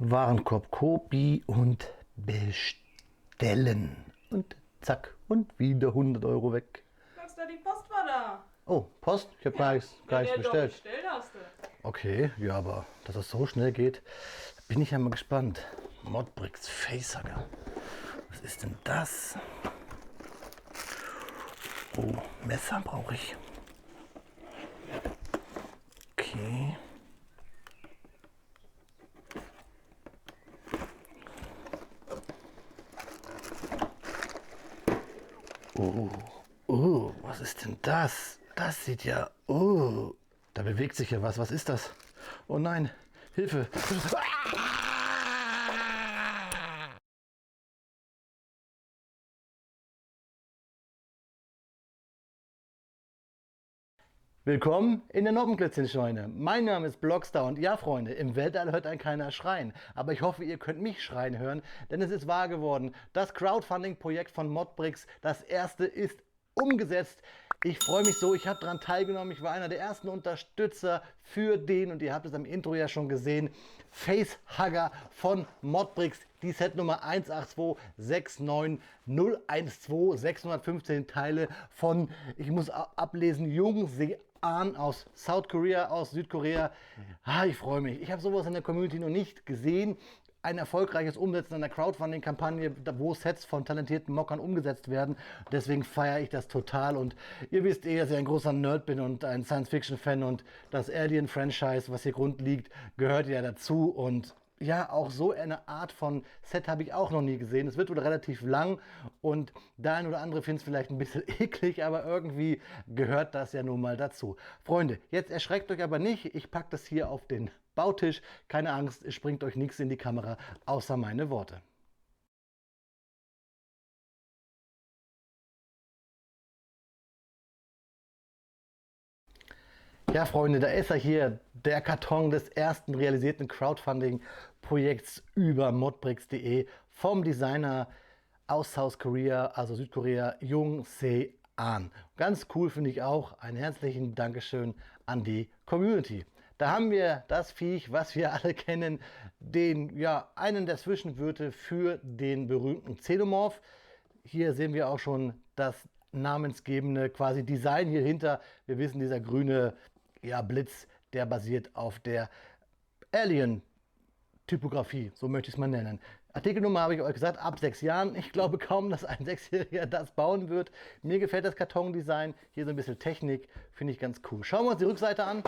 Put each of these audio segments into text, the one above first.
Warenkorb Kobi und bestellen. Und zack, und wieder 100 € weg. Blockstar, die Post war da. Oh, Post? Ich habe gar nichts Doch bestellt. bestellt hast du. Okay, ja, aber dass das so schnell geht, bin ich ja mal gespannt. Modbricks Facehugger. Was ist denn das? Oh, Messer brauche ich. Okay. Was ist denn das? Das sieht ja... Oh, da bewegt sich ja was. Was ist das? Oh nein, Hilfe. Willkommen in der Noppenplätzchenscheune. Mein Name ist Blockstar und ja, Freunde, im Weltall hört ein keiner schreien. Aber ich hoffe, ihr könnt mich schreien hören, denn es ist wahr geworden. Das Crowdfunding-Projekt von Modbricks, das erste, ist umgesetzt. Ich freue mich so, ich habe daran teilgenommen. Ich war einer der ersten Unterstützer für den, und ihr habt es am Intro ja schon gesehen, Facehugger von Modbricks. Die Set Nummer 18269012, 615 Teile von, ich muss ablesen, Jung Se-an aus South Korea, aus Südkorea. Ich freue mich. Ich habe sowas in der Community noch nicht gesehen. Ein erfolgreiches Umsetzen einer Crowdfunding-Kampagne, wo Sets von talentierten Mockern umgesetzt werden. Deswegen feiere ich das total. Und ihr wisst dass ich ein großer Nerd bin und ein Science-Fiction-Fan. Und das Alien-Franchise, was hier Grund liegt, gehört ja dazu. Und ja, auch so eine Art von Set habe ich auch noch nie gesehen. Es wird wohl relativ lang und der ein oder andere findet es vielleicht ein bisschen eklig, aber irgendwie gehört das ja nun mal dazu. Freunde, jetzt erschreckt euch aber nicht. Ich packe das hier auf den Bautisch. Keine Angst, es springt euch nichts in die Kamera, außer meine Worte. Ja, Freunde, da ist er hier, der Karton des ersten realisierten Crowdfunding-Projekts über modbricks.de vom Designer aus South Korea, also Südkorea, Jung Se-an. Ganz cool finde ich auch. Ein herzlichen Dankeschön an die Community. Da haben wir das Viech, was wir alle kennen, den, ja, einen der Zwischenwörter für den berühmten Xenomorph. Hier sehen wir auch schon das namensgebende quasi Design hier hinter. Wir wissen, dieser grüne, ja, Blitz, der basiert auf der Alien-Typografie, so möchte ich es mal nennen. Artikelnummer habe ich euch gesagt, ab 6 Jahren. Ich glaube kaum, dass ein Sechsjähriger das bauen wird. Mir gefällt das Kartondesign. Hier so ein bisschen Technik, finde ich ganz cool. Schauen wir uns die Rückseite an.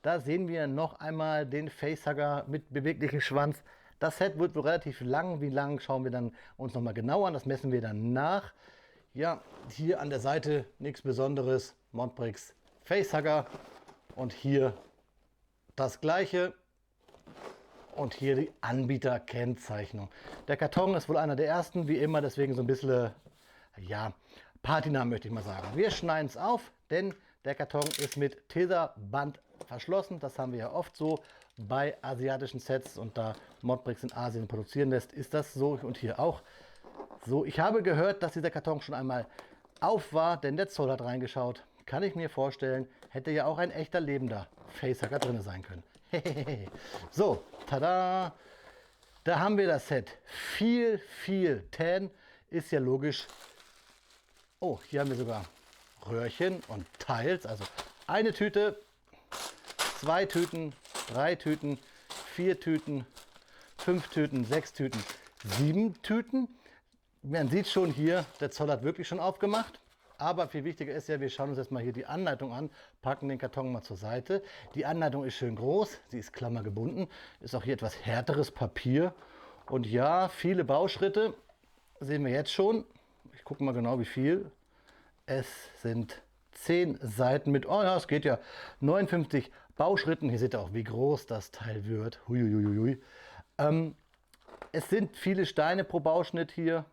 Da sehen wir noch einmal den Facehugger mit beweglichem Schwanz. Das Set wird wohl relativ lang. Wie lang schauen wir dann uns noch mal genau an. Das messen wir dann nach. Ja, hier an der Seite nichts Besonderes. Modbricks Facehugger. Und hier das gleiche. Und hier die Anbieterkennzeichnung. Der Karton ist wohl einer der ersten, wie immer, deswegen so ein bisschen, ja, Patina möchte ich mal sagen. Wir schneiden es auf, denn der Karton ist mit Teserband verschlossen. Das haben wir ja oft so bei asiatischen Sets, und da Modbricks in Asien produzieren lässt, ist das so, und hier auch so. Ich habe gehört, dass dieser Karton schon einmal auf war, denn der Zoll hat reingeschaut. Kann ich mir vorstellen, hätte ja auch ein echter lebender Facehugger drin sein können. So, tada! Da haben wir das Set. Viel Tan, ist ja logisch. Oh, hier haben wir sogar Röhrchen und Teils. Also eine Tüte, 2 Tüten, 3 Tüten, 4 Tüten, 5 Tüten, 6 Tüten, 7 Tüten. Man sieht schon hier, der Zoll hat wirklich schon aufgemacht. Aber viel wichtiger ist ja, wir schauen uns jetzt mal hier die Anleitung an, packen den Karton mal zur Seite. Die Anleitung ist schön groß, sie ist klammergebunden, ist auch hier etwas härteres Papier. Und ja, viele Bauschritte sehen wir jetzt schon. Ich gucke mal genau, wie viel. Es sind 10 Seiten mit, oh ja, es geht ja, 59 Bauschritten. Hier seht ihr auch, wie groß das Teil wird. Huiuiuiui. Es sind viele Steine pro Bauschnitt hier.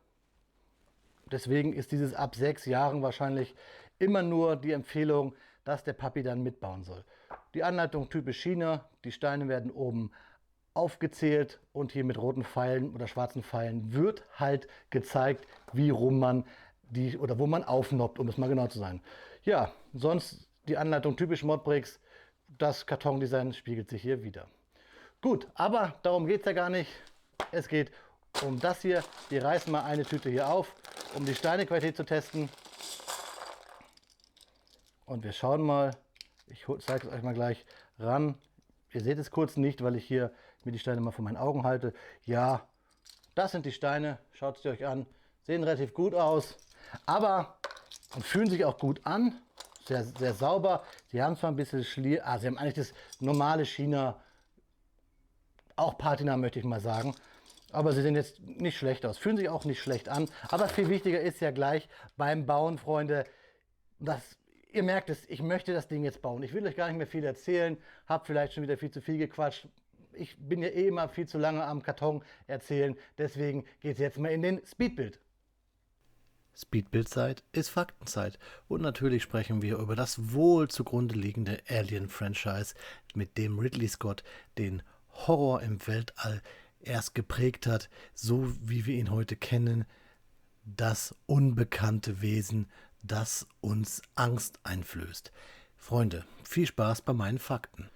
Deswegen ist dieses ab 6 Jahren wahrscheinlich immer nur die Empfehlung, dass der Papi dann mitbauen soll. Die Anleitung typisch China, die Steine werden oben aufgezählt und hier mit roten Pfeilen oder schwarzen Pfeilen wird halt gezeigt, wie rum man die oder wo man aufnoppt, um es mal genau zu sein. Ja, sonst die Anleitung typisch Modbricks, das Kartondesign spiegelt sich hier wieder. Gut, aber darum geht es ja gar nicht. Es geht um das hier. Wir reißen mal eine Tüte hier auf, um die Steinequalität zu testen. Und wir schauen mal. Ich zeige es euch mal gleich ran. Ihr seht es kurz nicht, weil ich hier mir die Steine mal vor meinen Augen halte. Ja, das sind die Steine. Schaut sie euch an. Sehen relativ gut aus, aber und fühlen sich auch gut an. Sehr, sehr sauber. Sie haben zwar ein bisschen Schlier. Sie haben eigentlich das normale China. Auch Patina, möchte ich mal sagen. Aber sie sehen jetzt nicht schlecht aus. Fühlen sich auch nicht schlecht an. Aber viel wichtiger ist ja gleich beim Bauen, Freunde, dass ihr merkt es, ich möchte das Ding jetzt bauen. Ich will euch gar nicht mehr viel erzählen. Habe vielleicht schon wieder viel zu viel gequatscht. Ich bin ja eh immer viel zu lange am Karton erzählen. Deswegen geht es jetzt mal in den Speedbuild. Speedbuild-Zeit ist Faktenzeit. Und natürlich sprechen wir über das wohl zugrunde liegende Alien-Franchise, mit dem Ridley Scott den Horror im Weltall erst geprägt hat, so wie wir ihn heute kennen. Das unbekannte Wesen, das uns Angst einflößt. Freunde, viel Spaß bei meinen Fakten.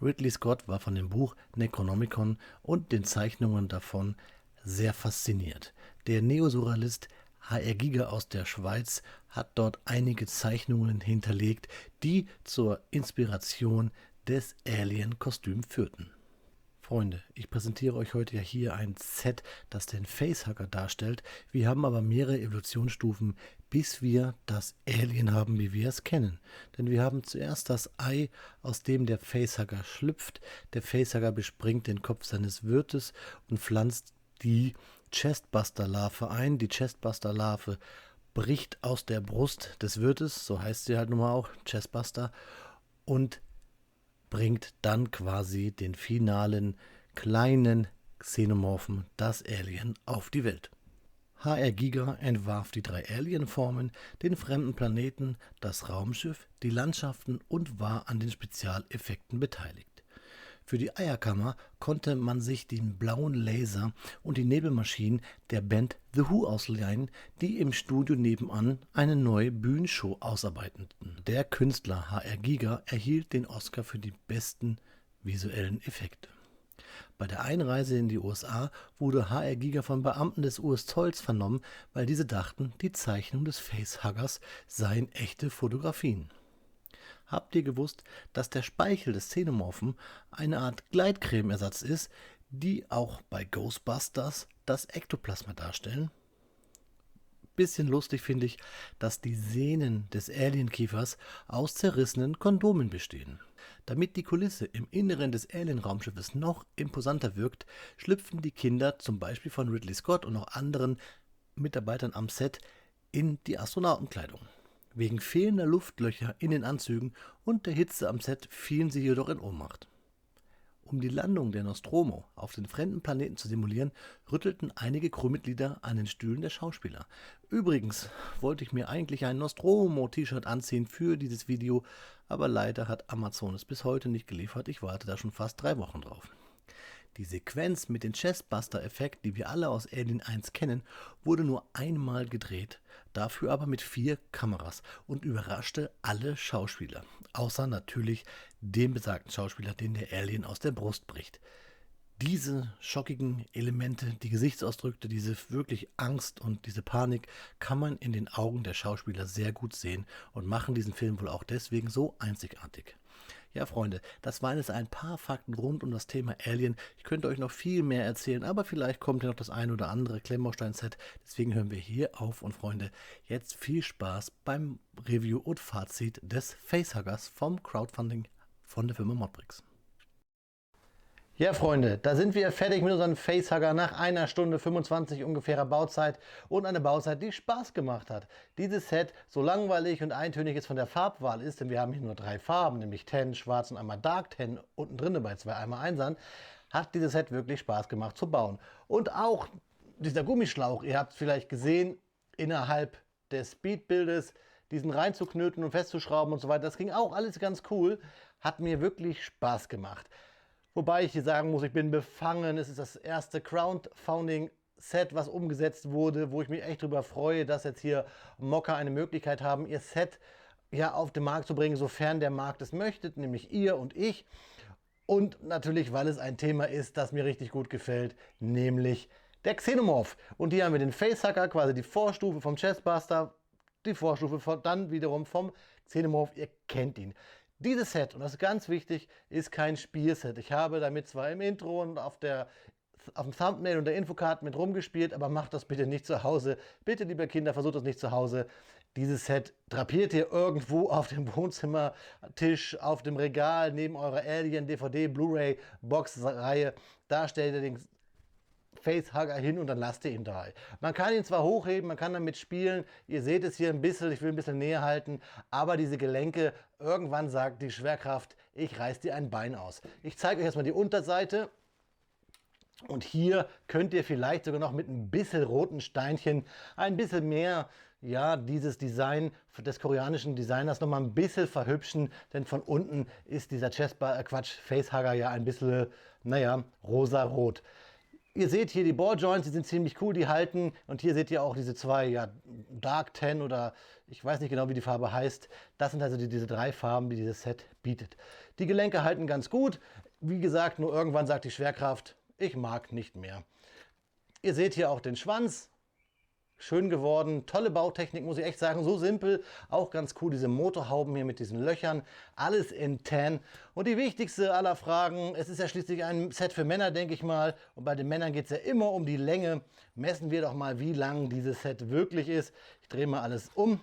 Ridley Scott war von dem Buch Necronomicon und den Zeichnungen davon sehr fasziniert. Der Neosurrealist H.R. Giger aus der Schweiz hat dort einige Zeichnungen hinterlegt, die zur Inspiration des Alien-Kostüms führten. Freunde, ich präsentiere euch heute ja hier ein Set, das den Facehugger darstellt. Wir haben aber mehrere Evolutionsstufen, bis wir das Alien haben, wie wir es kennen. Denn wir haben zuerst das Ei, aus dem der Facehugger schlüpft. Der Facehugger bespringt den Kopf seines Wirtes und pflanzt die Chestbuster-Larve ein. Die Chestbuster-Larve bricht aus der Brust des Wirtes, so heißt sie halt nun mal auch, Chestbuster, und bringt dann quasi den finalen kleinen Xenomorphen, das Alien, auf die Welt. H.R. Giger entwarf die 3 Alienformen, den fremden Planeten, das Raumschiff, die Landschaften und war an den Spezialeffekten beteiligt. Für die Eierkammer konnte man sich den blauen Laser und die Nebelmaschinen der Band The Who ausleihen, die im Studio nebenan eine neue Bühnenshow ausarbeiteten. Der Künstler H.R. Giger erhielt den Oscar für die besten visuellen Effekte. Bei der Einreise in die USA wurde H.R. Giger von Beamten des US-Zolls vernommen, weil diese dachten, die Zeichnung des Facehuggers seien echte Fotografien. Habt ihr gewusst, dass der Speichel des Xenomorphen eine Art Gleitcremeersatz ist, die auch bei Ghostbusters das Ektoplasma darstellen? Bisschen lustig finde ich, dass die Sehnen des Alienkiefers aus zerrissenen Kondomen bestehen. Damit die Kulisse im Inneren des Alien-Raumschiffes noch imposanter wirkt, schlüpfen die Kinder zum Beispiel von Ridley Scott und auch anderen Mitarbeitern am Set in die Astronautenkleidung. Wegen fehlender Luftlöcher in den Anzügen und der Hitze am Set fielen sie jedoch in Ohnmacht. Um die Landung der Nostromo auf den fremden Planeten zu simulieren, rüttelten einige Crewmitglieder an den Stühlen der Schauspieler. Übrigens wollte ich mir eigentlich ein Nostromo-T-Shirt anziehen für dieses Video, aber leider hat Amazon es bis heute nicht geliefert. Ich warte da schon fast 3 Wochen drauf. Die Sequenz mit dem Chestbuster-Effekt, die wir alle aus Alien 1 kennen, wurde nur einmal gedreht, dafür aber mit 4 Kameras und überraschte alle Schauspieler, außer natürlich den besagten Schauspieler, den der Alien aus der Brust bricht. Diese schockigen Elemente, die Gesichtsausdrücke, diese wirklich Angst und diese Panik kann man in den Augen der Schauspieler sehr gut sehen und machen diesen Film wohl auch deswegen so einzigartig. Ja, Freunde, das waren jetzt ein paar Fakten rund um das Thema Alien. Ich könnte euch noch viel mehr erzählen, aber vielleicht kommt ja noch das ein oder andere Klemmbaustein-Set. Deswegen hören wir hier auf und Freunde, jetzt viel Spaß beim Review und Fazit des Facehuggers vom Crowdfunding von der Firma Modbricks. Ja, Freunde, da sind wir fertig mit unserem Facehugger nach 1 Stunde 25 ungefährer Bauzeit und eine Bauzeit, die Spaß gemacht hat. Dieses Set, so langweilig und eintönig es von der Farbwahl ist, denn wir haben hier nur 3 Farben, nämlich Tan, Schwarz und einmal Dark Tan unten drin bei 2 1ern, hat dieses Set wirklich Spaß gemacht zu bauen. Und auch dieser Gummischlauch, ihr habt es vielleicht gesehen, innerhalb des Speedbildes, diesen reinzuknöten und festzuschrauben und so weiter, das ging auch alles ganz cool, hat mir wirklich Spaß gemacht. Wobei ich hier sagen muss, ich bin befangen. Es ist das erste Crowdfunding-Set, was umgesetzt wurde, wo ich mich echt darüber freue, dass jetzt hier Mokka eine Möglichkeit haben, ihr Set ja auf den Markt zu bringen, sofern der Markt es möchte, nämlich ihr und ich. Und natürlich, weil es ein Thema ist, das mir richtig gut gefällt, nämlich der Xenomorph. Und hier haben wir den Facehacker, quasi die Vorstufe vom Chestbuster, die Vorstufe dann wiederum vom Xenomorph. Ihr kennt ihn. Dieses Set, und das ist ganz wichtig, ist kein Spielset. Ich habe damit zwar im Intro und auf dem Thumbnail und der Infocard mit rumgespielt, aber macht das bitte nicht zu Hause. Bitte, liebe Kinder, versucht das nicht zu Hause. Dieses Set drapiert ihr irgendwo auf dem Wohnzimmertisch, auf dem Regal, neben eurer Alien, DVD, Blu-ray, Box-Reihe. Da stellt ihr den Facehugger hin und dann lasst ihr ihn da. Man kann ihn zwar hochheben, man kann damit spielen. Ihr seht es hier ein bisschen, ich will ein bisschen näher halten, aber diese Gelenke, irgendwann sagt die Schwerkraft, ich reiß dir ein Bein aus. Ich zeige euch erstmal die Unterseite. Und hier könnt ihr vielleicht sogar noch mit ein bisschen roten Steinchen ein bisschen mehr, ja, dieses Design des koreanischen Designers noch mal ein bisschen verhübschen, denn von unten ist dieser Facehugger ja ein bisschen, naja, rosa-rot. Ihr seht hier die Balljoints, die sind ziemlich cool, die halten. Und hier seht ihr auch diese zwei, ja, Dark Tan oder ich weiß nicht genau, wie die Farbe heißt. Das sind also diese drei Farben, die dieses Set bietet. Die Gelenke halten ganz gut. Wie gesagt, nur irgendwann sagt die Schwerkraft, ich mag nicht mehr. Ihr seht hier auch den Schwanz. Schön geworden, tolle Bautechnik, muss ich echt sagen, so simpel, auch ganz cool, diese Motorhauben hier mit diesen Löchern, alles in Tan. Und die wichtigste aller Fragen, es ist ja schließlich ein Set für Männer, denke ich mal, und bei den Männern geht es ja immer um die Länge. Messen wir doch mal, wie lang dieses Set wirklich ist. Ich drehe mal alles um.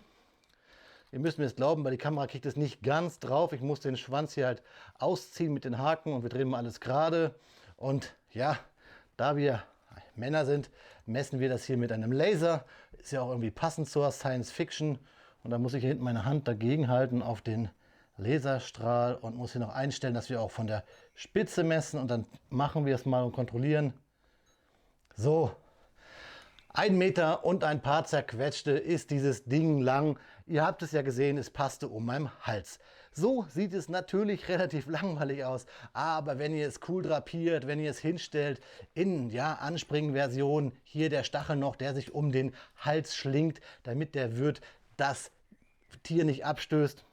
Ihr müsst mir jetzt glauben, weil die Kamera kriegt es nicht ganz drauf. Ich muss den Schwanz hier halt ausziehen mit den Haken und wir drehen mal alles gerade. Und ja, da wir Männer sind, messen wir das hier mit einem Laser. Ist ja auch irgendwie passend zur Science Fiction. Und da muss ich hier hinten meine Hand dagegen halten auf den Laserstrahl und muss hier noch einstellen, dass wir auch von der Spitze messen. Und dann machen wir es mal und kontrollieren. So, 1 Meter und ein paar zerquetschte ist dieses Ding lang. Ihr habt es ja gesehen, es passte um meinen Hals. So sieht es natürlich relativ langweilig aus, aber wenn ihr es cool drapiert, wenn ihr es hinstellt, in ja, Anspringen-Version, hier der Stachel noch, der sich um den Hals schlingt, damit der Wirt das Tier nicht abstößt.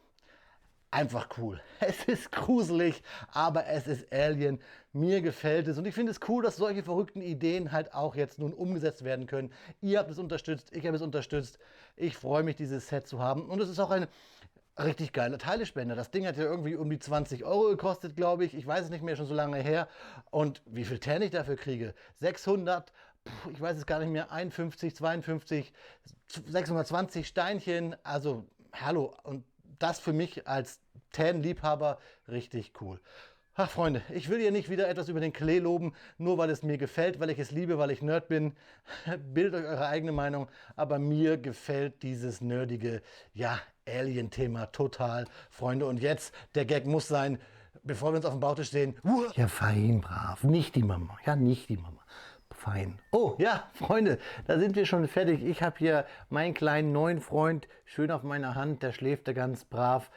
Einfach cool. Es ist gruselig, aber es ist Alien. Mir gefällt es und ich finde es cool, dass solche verrückten Ideen halt auch jetzt nun umgesetzt werden können. Ihr habt es unterstützt, ich habe es unterstützt. Ich freue mich, dieses Set zu haben und es ist auch ein richtig geiler Teilespender. Das Ding hat ja irgendwie um die 20 Euro gekostet, glaube ich. Ich weiß es nicht mehr, schon so lange her. Und wie viel Tan ich dafür kriege? 600, ich weiß es gar nicht mehr, 51, 52, 620 Steinchen. Also, hallo. Und das für mich als Tan-Liebhaber richtig cool. Ach Freunde, ich will hier nicht wieder etwas über den Klee loben, nur weil es mir gefällt, weil ich es liebe, weil ich Nerd bin. Bildet euch eure eigene Meinung, aber mir gefällt dieses nerdige, ja, Alien-Thema total, Freunde. Und jetzt, der Gag muss sein, bevor wir uns auf dem Bautisch sehen. Ja, fein, brav, nicht die Mama, ja, nicht die Mama. Fein. Oh ja, Freunde, da sind wir schon fertig. Ich habe hier meinen kleinen neuen Freund schön auf meiner Hand. Der schläft da ganz brav.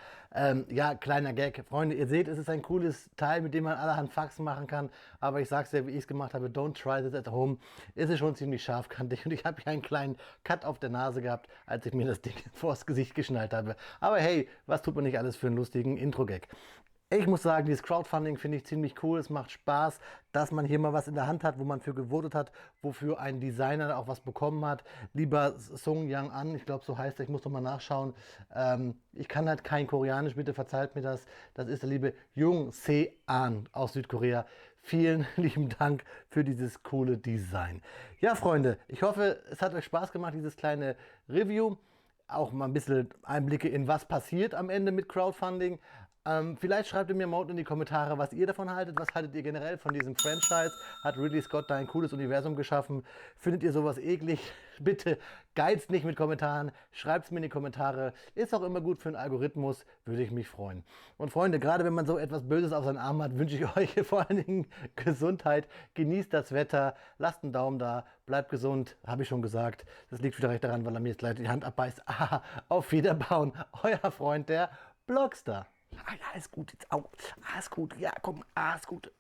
Ja, kleiner Gag. Freunde, ihr seht, es ist ein cooles Teil, mit dem man allerhand Faxen machen kann. Aber ich sage es ja, wie ich es gemacht habe, don't try this at home. Es ist schon ziemlich scharfkantig. Und ich habe hier einen kleinen Cut auf der Nase gehabt, als ich mir das Ding vors Gesicht geschnallt habe. Aber hey, was tut man nicht alles für einen lustigen Intro-Gag? Ich muss sagen, dieses Crowdfunding finde ich ziemlich cool. Es macht Spaß, dass man hier mal was in der Hand hat, wo man für gewotet hat, wofür ein Designer auch was bekommen hat. Lieber Sung Yang An, ich glaube so heißt er, ich muss noch mal nachschauen. Ich kann halt kein Koreanisch, bitte verzeiht mir das. Das ist der liebe Jung Se An aus Südkorea. Vielen lieben Dank für dieses coole Design. Ja, Freunde, ich hoffe, es hat euch Spaß gemacht, dieses kleine Review. Auch mal ein bisschen Einblicke in was passiert am Ende mit Crowdfunding. Vielleicht schreibt ihr mir mal unten in die Kommentare, was ihr davon haltet. Was haltet ihr generell von diesem Franchise? Hat Ridley Scott da ein cooles Universum geschaffen? Findet ihr sowas eklig? Bitte geizt nicht mit Kommentaren. Schreibt es mir in die Kommentare. Ist auch immer gut für einen Algorithmus. Würde ich mich freuen. Und Freunde, gerade wenn man so etwas Böses auf seinen Arm hat, wünsche ich euch vor allen Dingen Gesundheit. Genießt das Wetter. Lasst einen Daumen da. Bleibt gesund. Habe ich schon gesagt. Das liegt wieder recht daran, weil er mir jetzt leider die Hand abbeißt. Auf Wiederbauen. Euer Freund, der Blockstar. Ah, ja, ist gut, jetzt auch. Ah, ist gut. Ja, komm, ist gut.